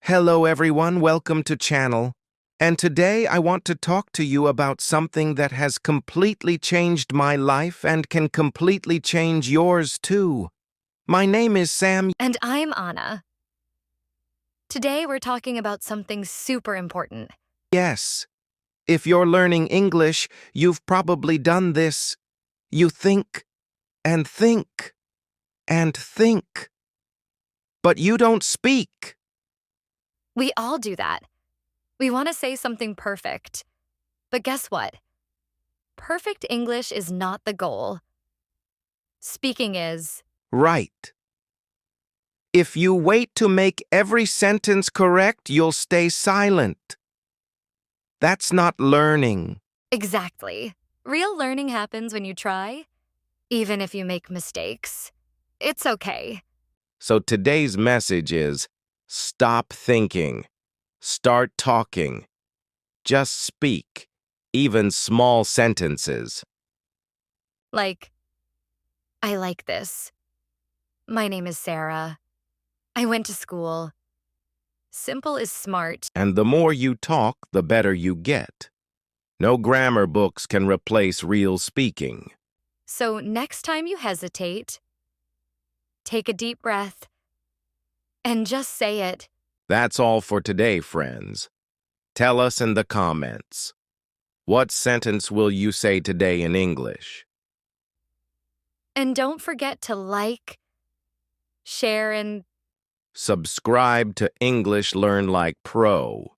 Hello everyone, welcome to channel. And today I want to talk to you about something that has completely changed my life and can completely change yours too. My name is Sam. And I'm Anna. Today we're talking about something super important. Yes. If you're learning English, you've probably done this. You think and think and think. But you don't speak. We all do that. We want to say something perfect. But guess what? Perfect English is not the goal. Speaking is. Right. If you wait to make every sentence correct, you'll stay silent. That's not learning. Exactly. Real learning happens when you try, even if you make mistakes. It's okay. So today's message is, stop thinking. Start talking. Just speak, even small sentences. Like, I like this. My name is Sarah. I went to school. Simple is smart. And the more you talk, the better you get. No grammar books can replace real speaking. So next time you hesitate, take a deep breath and just say it. That's all for today, friends. Tell us in the comments. What sentence will you say today in English? And don't forget to like, share, and Subscribe to English Learn Like Pro.